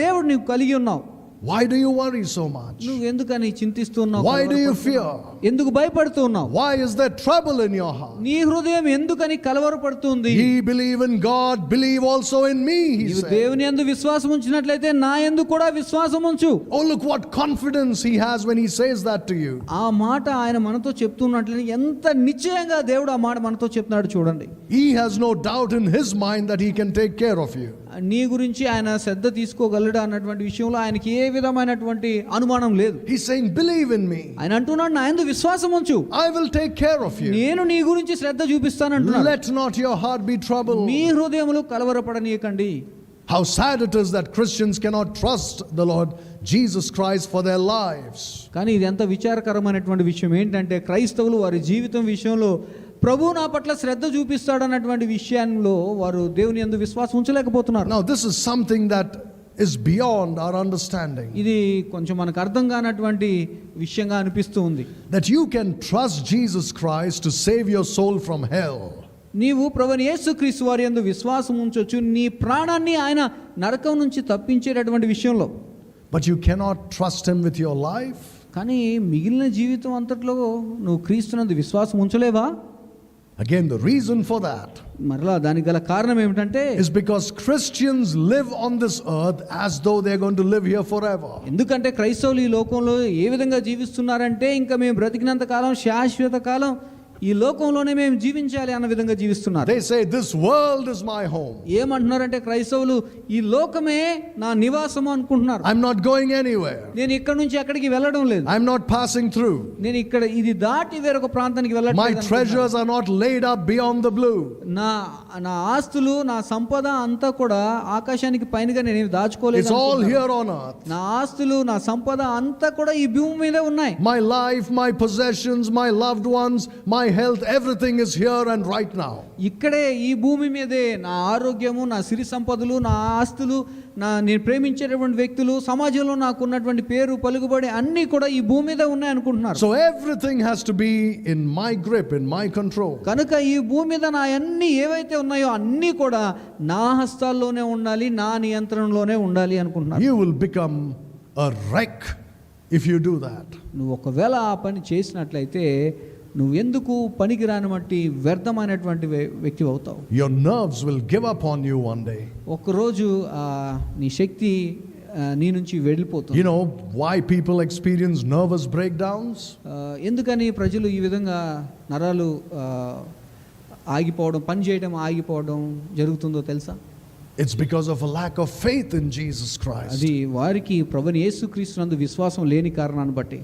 దేవుడు నీవు కలిగి ఉన్నావు. Why do you worry so much? నువ్వు ఎందుకని చింతిస్తూ ఉన్నావు? Why do you fear? ఎందుకు భయపడుతూ ఉన్నావు? Why is there trouble in your heart? నీ హృదయం ఎందుకని కలవరపడుతుంది? Ye believe in God, believe also in me, he నీవు said. దేవుని యందు విశ్వాసం ఉంచినట్లయితే నా యందు కూడా విశ్వాసం ఉంచు. Oh, look what confidence he has when he says that to you. ఆ మాట ఆయన మనతో చెప్తున్నట్లయితే ఎంత నిశ్చయంగా దేవుడు ఆ మాట మనతో చెప్తున్నాడు చూడండి. He has no doubt in his mind that he can take care of you. నీ గురించి ఆయన శ్రద్ధ తీసుకోగలడా అన్నటువంటి విషయంలో ఆయనకి ఏ విధమైనటువంటి అనుమానం లేదు. He's saying, believe in me. ఆయన అంటున్నాడు, నా యందు విశ్వాసం ఉంచు, I will take care of you. నేను నీ గురించి శ్రద్ధ చూపిస్తానంటున్నాడు. Let not your heart be troubled. మీ హృదయములు కలవరపడనీయకండి. How sad it is that Christians cannot trust the Lord Jesus Christ for their lives. కానీ ఇది ఎంత విచారకరమైనటువంటి విషయం ఏంటంటే క్రైస్తవులు వారి జీవితం విషయంలో ప్రభువు నా పట్ల శ్రద్ధ చూపిస్తాడు అన్నటువంటి విషయంలో వారు దేవుని యందు విశ్వాసం ఉంచలేకపోతున్నారు. Now this is something that is beyond our understanding. ఇది కొంచెం మనకు అర్థం కానటువంటి విషయంగా అనిపిస్తూ ఉంది. That you can trust Jesus Christ to save your soul from hell. నీవు ప్రభువైన యేసుక్రీస్తు వారి యందు విశ్వాసం ఉంచొచ్చు నీ ప్రాణాన్ని ఆయన నరకం నుంచి తప్పించేటటువంటి విషయంలో. But you cannot trust him with your life. కానీ మిగిలిన జీవితం అంతట్లో నువ్వు క్రీస్తునందు విశ్వాసం ఉంచలేవా? Again, the reason for that మరలా దానికి గల కారణం ఏమిటంటే is because Christians live on this earth as though they're going to live here forever. ఎందుకంటే క్రైస్తవులు ఈ లోకంలో ఏ విధంగా జీవిస్తున్నారంటే ఇంకా మేము బ్రతికినంత కాలం శాశ్వత కాలం ఈ లోకంలోనే మేము జీవించాలి అన్న విధంగా జీవిస్తున్నారు. They say this world is my home. ఏమంటున్నారంటే క్రైస్తవులు ఈ లోకమే నా నివాసము అనుకుంటున్నారు. I'm not going anywhere. నేను ఇక్కడ నుంచి ఎక్కడికి వెళ్ళడం లేదు. I'm not passing through. నేను ఇక్కడ ఇది దాటి వేరొక ప్రాంతానికి వెళ్ళట్లేదు. My treasures are not laid up beyond the blue. నా ఆస్తులు నా సంపద అంతా కూడా ఆకాశానికి పైనగా నేను దాచుకోలేదు. It's all here on earth. నా ఆస్తులు నా సంపద అంతా కూడా ఈ భూమి మీదే ఉన్నాయి. My life, my possessions, my loved ones, my health, everything is here and right now. ఇక్కడే ఈ భూమి మీదే నా ఆరోగ్యము, నా సిరి సంపదలు, నా ఆస్తులు, నేను ప్రేమించేటటువంటి వ్యక్తులు, సమాజంలో నాకు ఉన్నటువంటి పేరు పలుకుబడి అన్నీ కూడా ఈ భూమి మీదే ఉన్నాయి అనుకుంటున్నారు. So everything has to be in my grip, in my control. కనుక ఈ భూమి మీద నా అన్ని ఏవైతే ఉన్నాయో అన్నీ కూడా నా హస్తాల్లోనే ఉండాలి, నా నియంత్రణలోనే ఉండాలి అనుకుంటున్నారు. You will become a wreck if you do that. నువ్వు ఒకవేళ ఆ పని చేసినట్లయితే నువ్వు ఎందుకు పనికిరాని మట్టి వ్యర్థమైనటువంటి వ్యక్తి అవుతావు. Your nerves will give up on you one day. ఒకరోజు నీ శక్తి నీ నుంచి వెళ్ళిపోతుంది. You know why people experience nervous breakdowns? ఎందుకని ప్రజలు ఈ విధంగా నరాలు ఆగిపోవడం, పని చేయడం ఆగిపోవడం జరుగుతుందో తెలుసా? It's because of a lack of faith in Jesus Christ. అది వారికి ప్రభువైన యేసుక్రీస్తునందు విశ్వాసం లేని కారణాన్ని బట్టి.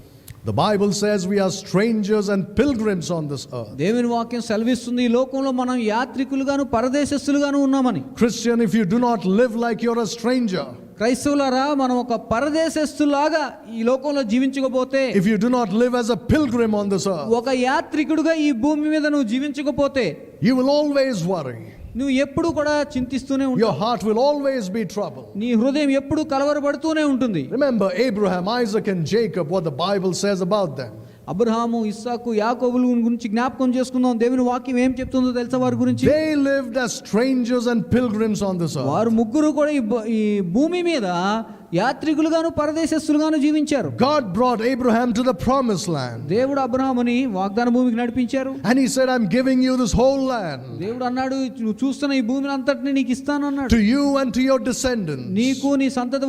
The Bible says we are strangers and pilgrims on this earth. దేవుని వాక్యం సెలవిస్తుంది ఈ లోకంలో మనం యాత్రికులుగాను పరదేశస్థులుగాను ఉన్నామని. Christian, if you do not live like you're a stranger, క్రైస్తవులారా మనం ఒక పరదేశస్థులాగా ఈ లోకంలో జీవించకపోతే, if you do not live as a pilgrim on this earth, ఒక యాత్రికుడుగా ఈ భూమి మీద నువ్వు జీవించకపోతే, you will always worry. నువ్వు ఎప్పుడు కూడా చింతిస్తూనే ఉంటావు. Your heart will always be troubled. నీ హృదయం ఎప్పుడు కలవరపడుతూనే ఉంటుంది. Remember Abraham, Isaac and Jacob, what the Bible says about them. Abraham, ఇస్సాకు, యాకోబుల గురించి జ్ఞాపకం చేసుకుందాం. దేవుని వాక్యం ఏం చెప్తుందో తెలుసా వారి గురించి? They lived as strangers and pilgrims on this earth. వారు ముగ్గురు కూడా ఈ భూమి మీద యాత్రికులుగాను పరదేశస్థులుగాను జీవించారు. God brought Abraham to the promised land. దేవుడు అబ్రహాముని వాగ్దాన భూమికి నడిపించారు. And he said, I'm giving you this whole land. దేవుడు అన్నాడు, నువ్వు చూస్తున్న ఈ భూమిని అంతటిని నీకు ఇస్తాను అన్నాడు. To you and to your descendants. నీకు నీ సంతతి